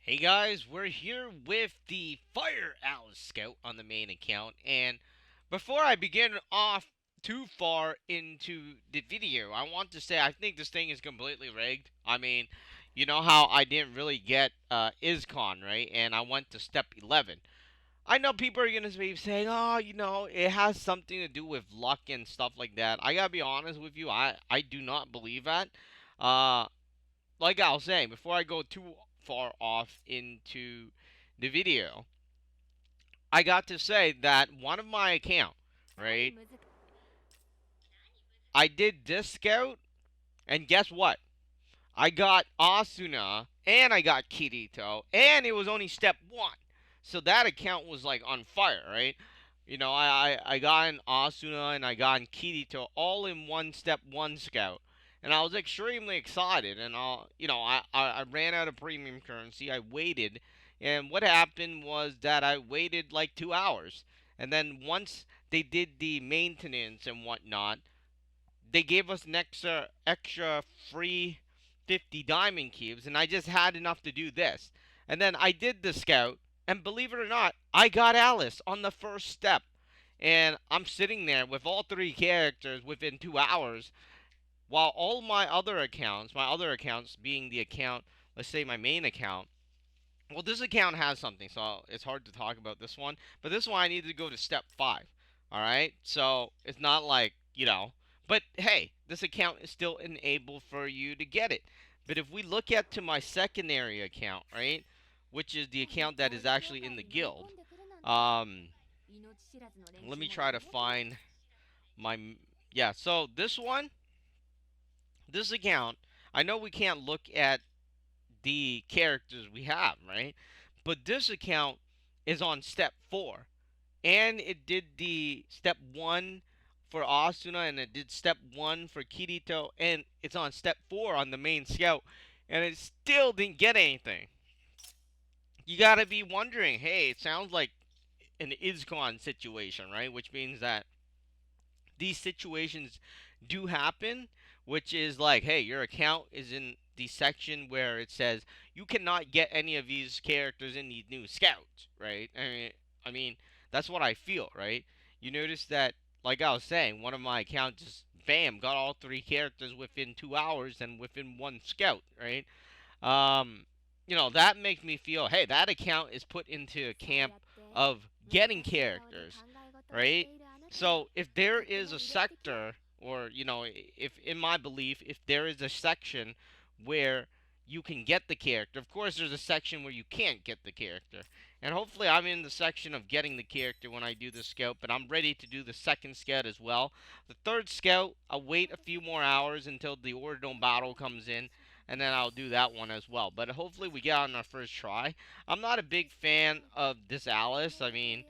Hey guys, we're here with the Fire Alice Scout on the main account, and before I begin off too far into the video, I want to say I think this thing is completely rigged. I mean, you know how I didn't really get ISCON, right? And I went to step 11. I know people are gonna be saying, "Oh, it has something to do with luck and stuff like that." I gotta be honest with you, I do not believe that. Uh, like I was saying, before I go too far off into the video, I got to say that one of my account, right? I did disc scout, and guess what? I got Asuna, and I got Kirito, and it was only step one. So that account was like on fire, right? I got an Asuna and I got an Kirito all in one step one scout. And I was extremely excited. And I ran out of premium currency. I waited. And what happened was that I waited like 2 hours. And then once they did the maintenance and whatnot, they gave us an extra free 50 diamond cubes, and I just had enough to do this. And then I did the scout, and believe it or not, I got Alice on the first step. And I'm sitting there with all three characters within 2 hours, while all my other accounts being the account, let's say my main account, well, this account has something, so it's hard to talk about this one. But this one, I need to go to step five. All right, so it's not like But hey, this account is still enabled for you to get it. But if we look at to my secondary account, right, which is the account that is actually in the guild, um, let me try to find my yeah. So this account, I know we can't look at the characters we have, right? But this account is on step four. And it did the step one for Asuna, and it did step one for Kirito, and it's on step four on the main scout, and it still didn't get anything. You gotta be wondering, hey, it sounds like an ISCON situation, right? Which means that these situations do happen, which is like, hey, your account is in the section where it says you cannot get any of these characters in the new scouts, right? I mean, that's what I feel, right? You notice that, like I was saying, one of my accounts just bam got all three characters within 2 hours and within one scout, right? Um, that makes me feel, hey, that account is put into a camp of getting characters, right? So if there is a sector, or if in my belief, if there is a section where you can get the character, of course there's a section where you can't get the character. And hopefully I'm in the section of getting the character when I do the scout, but I'm ready to do the second scout as well. The third scout, I'll wait a few more hours until the Ordinal battle comes in, and then I'll do that one as well. But hopefully we get on our first try. I'm not a big fan of this Alice. I mean,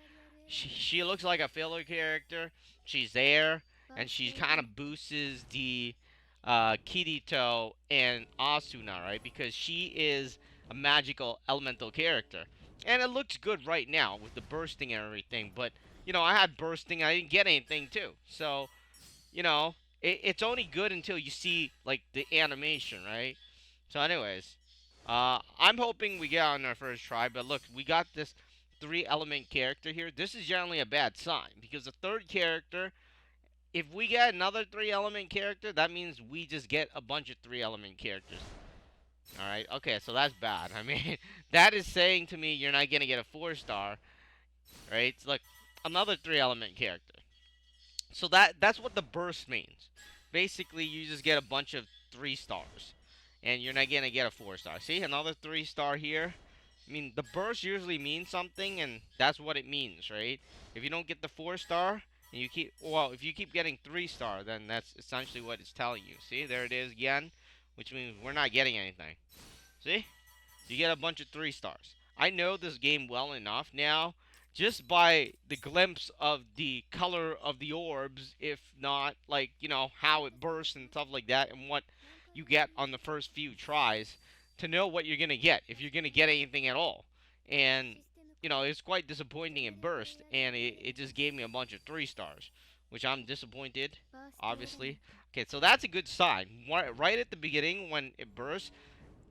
she looks like a filler character. She's there, and she kind of boosts the Kirito and Asuna, right? Because she is a magical elemental character. And it looks good right now with the bursting and everything. But, I had bursting, I didn't get anything too. So, it's only good until you see, like, the animation, right? So, anyways, I'm hoping we get on our first try. But look, we got this three element character here. This is generally a bad sign because the third character, if we get another three element character, that means we just get a bunch of three element characters. All right. Okay, so that's bad. I mean, that is saying to me you're not gonna get a 4 star, right? It's like another three element character. So that's what the burst means. Basically, you just get a bunch of 3 stars, and you're not gonna get a 4 star. See, another 3 star here. I mean, the burst usually means something, and that's what it means, right? If you don't get the 4 star, and if you keep getting 3 star, then that's essentially what it's telling you. See, there it is again, which means we're not getting anything. See, you get a bunch of 3 stars. I know this game well enough now, just by the glimpse of the color of the orbs, if not like, how it bursts and stuff like that, and what you get on the first few tries, to know what you're going to get, if you're going to get anything at all. And, it's quite disappointing in burst, and it just gave me a bunch of 3 stars, which I'm disappointed, obviously. Okay, so that's a good sign. Right at the beginning when it bursts,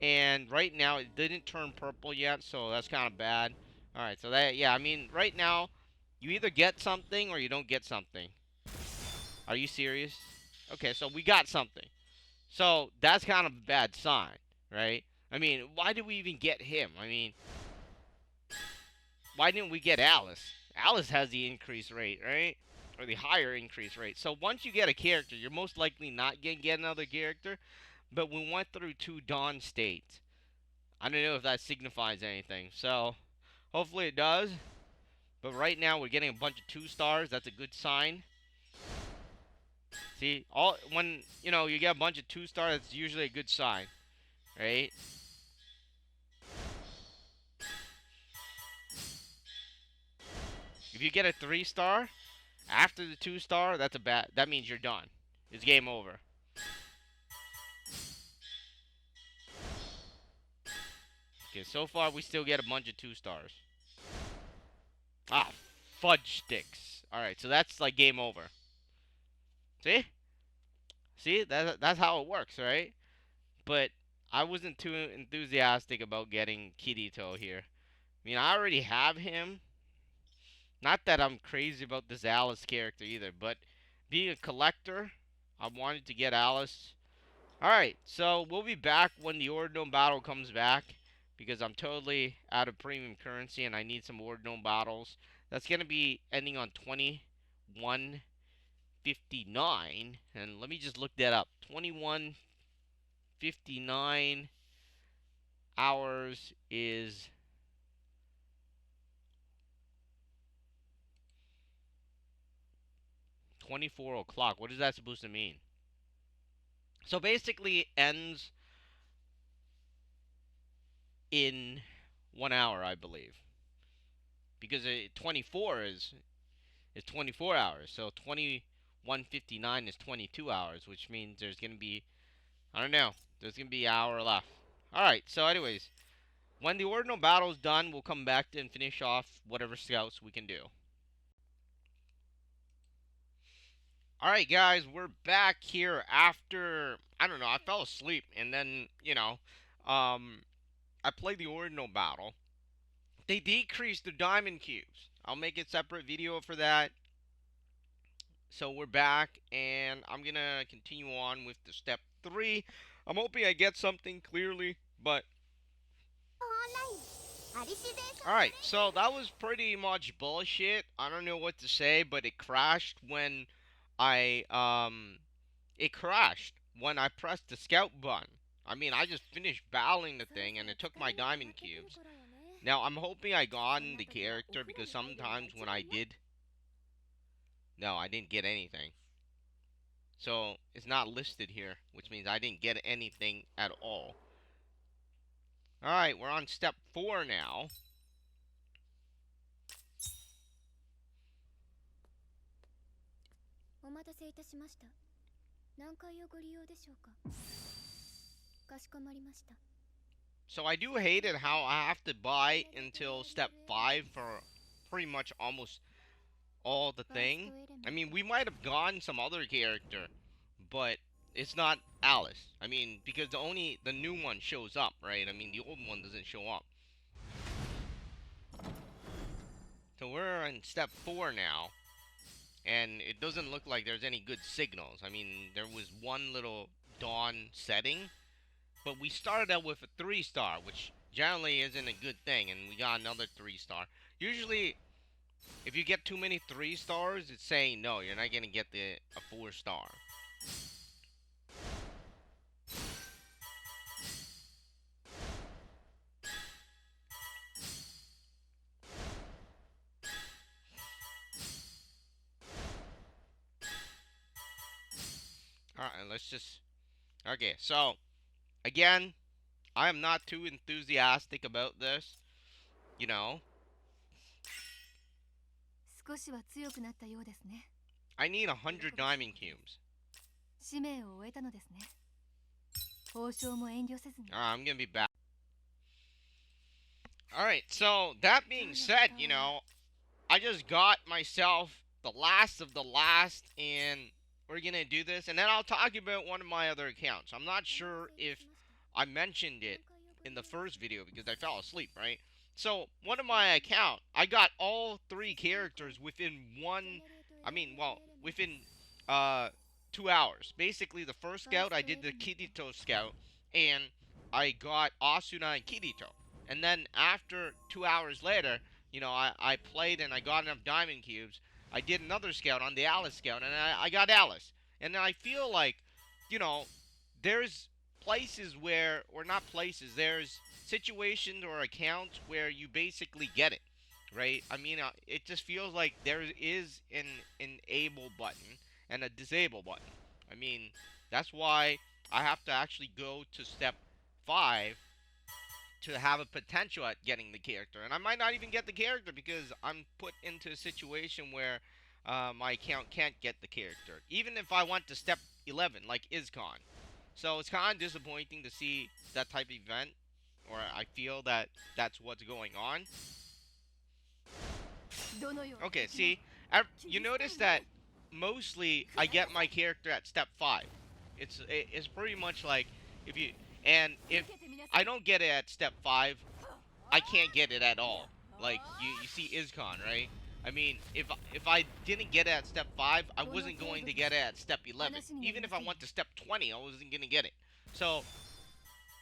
And right now it didn't turn purple yet, so that's kind of bad. All right, so that, yeah, I mean, right now you either get something or you don't get something. Are you serious? Okay, so we got something. So that's kind of a bad sign, right? I mean, why did we even get him? I mean, why didn't we get Alice? Alice has the increase rate, right? Or the higher increase rate. So once you get a character, you're most likely not going to get another character. But we went through 2 Dawn states. I don't know if that signifies anything. So hopefully it does. But right now we're getting a bunch of 2 stars. That's a good sign. See, all when you get a bunch of 2 stars, that's usually a good sign, right? If you get a 3 star after the 2 star, that's a bad. That means you're done. It's game over. Okay, so far we still get a bunch of 2 stars. Ah, fudge sticks. All right, so that's like game over. See, that's how it works, right? But I wasn't too enthusiastic about getting Kirito here. I mean, I already have him. Not that I'm crazy about this Alice character either, but being a collector, I wanted to get Alice. Alright, so we'll be back when the Ordinal battle comes back, because I'm totally out of premium currency and I need some Ordinal battles. That's going to be ending on 2159, and let me just look that up. 2159 hours is 24 o'clock. What is that supposed to mean? So basically, it ends in 1 hour, I believe, because 24 is 24 hours. So 2159 is 22 hours, which means there's gonna be, I don't know, there's gonna be an hour left. All right. So anyways, when the ordinal battle is done, we'll come back and finish off whatever scouts we can do. All right, guys, we're back here after, I don't know, I fell asleep and then I played the ordinal battle. They decreased the diamond cubes. I'll make a separate video for that. So we're back, and I'm gonna continue on with the step 3. I'm hoping I get something clearly, but alright, so that was pretty much bullshit. I don't know what to say, but it crashed when I it crashed when I pressed the scout button. I mean, I just finished battling the thing and it took my diamond cubes. Now, I'm hoping I got the character, because sometimes when I did, no, I didn't get anything. So, it's not listed here, which means I didn't get anything at all. Alright, we're on step 4 now. So I do hate it how I have to buy until step 5 for pretty much almost all the thing. I mean, we might have gotten some other character, but it's not Alice. I mean, because the new one shows up, right? I mean, the old one doesn't show up. So we're in step 4 now, and it doesn't look like there's any good signals. I mean, there was one little dawn setting, but we started out with a 3-star, which generally isn't a good thing, and we got another 3-star. Usually, if you get too many 3-stars, it's saying no, you're not gonna get a 4-star. Alright, let's just... Okay, so, again, I am not too enthusiastic about this, you know. I need 100 diamond cubes. I'm gonna be back. Alright, so, that being said, I just got myself the last of the last, and we're gonna do this, and then I'll talk about one of my other accounts. I'm not sure if I mentioned it in the first video because I fell asleep, right? So one of my account, I got all three characters within one. I mean, well, within uh 2 hours. Basically, the first scout I did the Kirito scout, and I got Asuna and Kirito. And then after 2 hours later, I played and I got enough diamond cubes. I did another scout on the Alice scout, and I got Alice. And I feel like, you know, there's places where, or not places, there's situations or accounts where you basically get it, right? I mean, it just feels like there is an enable button and a disable button. I mean, that's why I have to actually go to step 5 to have a potential at getting the character. And I might not even get the character because I'm put into a situation where my account can't get the character. Even if I went to step 11, like ISCON. So it's kind of disappointing to see that type of event, or I feel that that's what's going on. Okay, see, you notice that mostly I get my character at step 5. It's pretty much like if you and if I don't get it at step 5, I can't get it at all. Like you see ISCON, right? I mean, if I didn't get it at step 5, I wasn't going to get it at step 11. Even if I went to step 20, I wasn't going to get it. So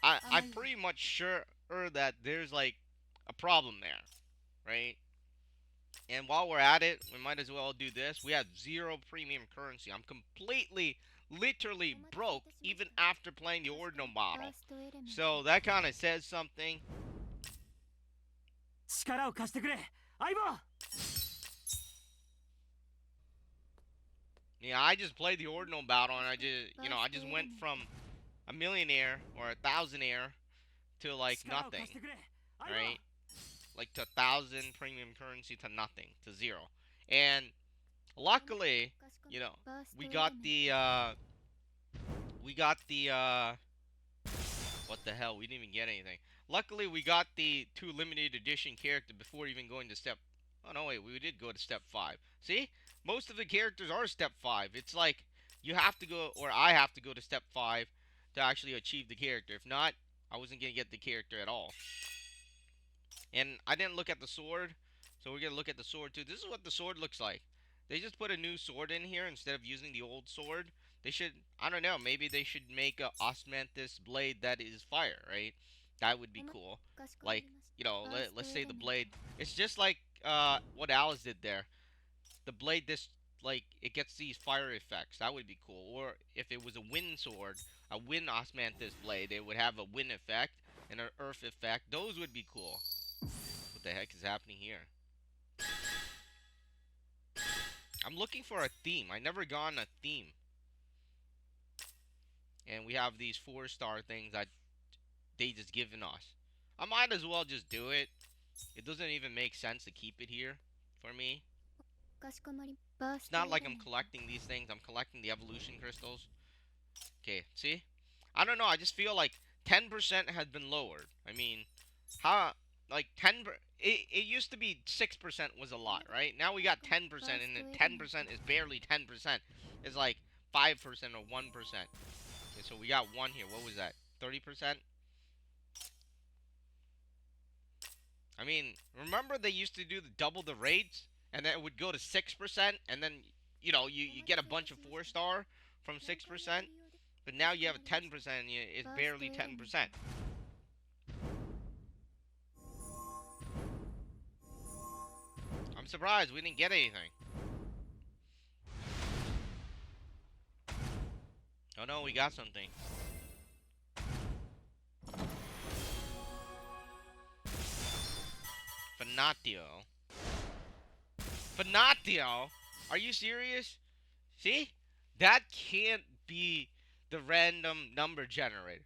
I'm pretty much sure that there's like a problem there, right? And while we're at it, we might as well do this. We have 0 premium currency. I'm completely, literally broke even after playing the ordinal model. So that kind of says something. Yeah, I just played the ordinal battle and I just went from a millionaire or a thousandaire to like nothing, right? Like to 1,000 premium currency to nothing, to 0. And luckily, we got the what the hell? We didn't even get anything. Luckily, we got the 2 limited edition character before even going to step. Oh no, wait, we did go to step 5. See, most of the characters are step 5. It's like you have to go, or I have to go to step 5 to actually achieve the character. If not, I wasn't gonna get the character at all. And I didn't look at the sword, so we're gonna look at the sword too. This is what the sword looks like. They just put a new sword in here instead of using the old sword. They should, I don't know, maybe they should make a osmanthus blade that is fire, right? That would be cool. Like, let's say the blade, it's just like what Alice did there. The blade, this, like, it gets these fire effects. That would be cool. Or if it was a wind sword, a wind osmanthus blade, it would have a wind effect and an earth effect. Those would be cool. What the heck is happening here? I'm looking for a theme. I never got a theme. And we have these 4-star things that they just given us. I might as well just do it. It doesn't even make sense to keep it here for me. It's not like I'm collecting these things. I'm collecting the evolution crystals. Okay, see? I don't know. I just feel like 10% has been lowered. I mean, how, like 10, it used to be 6% was a lot, right? Now we got 10%, and the 10% is barely 10%. It's like 5% or 1%. Okay, so we got 1 here. What was that? 30%? I mean, remember they used to do the double the rates, and then it would go to 6%, and then, you get a bunch of 4-star from 6%, but now you have a 10%, and it's barely 10%. I'm surprised we didn't get anything. Oh no, we got something. Fanatio. Fanatio? Are you serious? See? That can't be the random number generator.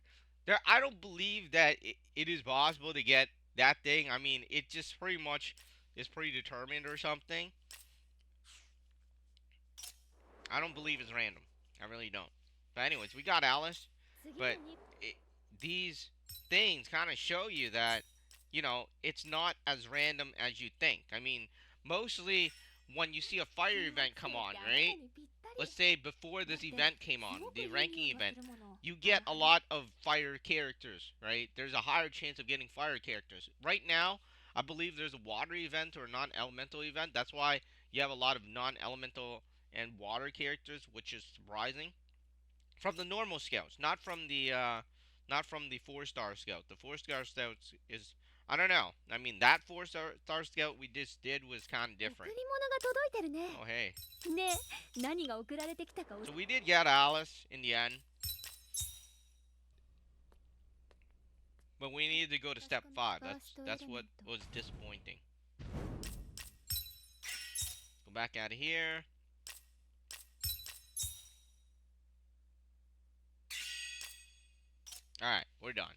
I don't believe that it is possible to get that thing. I mean, it just pretty much is predetermined or something. I don't believe it's random. I really don't. But anyways, we got Alice. But these things kind of show you that, it's not as random as you think. I mean, mostly when you see a fire event come on, right? Let's say before this event came on, the ranking event, you get a lot of fire characters, right? There's a higher chance of getting fire characters. Right now, I believe there's a water event or a non-elemental event. That's why you have a lot of non-elemental and water characters, which is surprising. From the normal scouts, not from the 4-star scout. The 4-star scout is, I don't know. I mean, that 4-star scout we just did was kind of 贈り different. 物が届いてるね。 Oh hey. ねえ、何が送られてきたか So we did get Alice in the end. But we needed to go to step 5. That's what was disappointing. Go back out of here. Alright, we're done.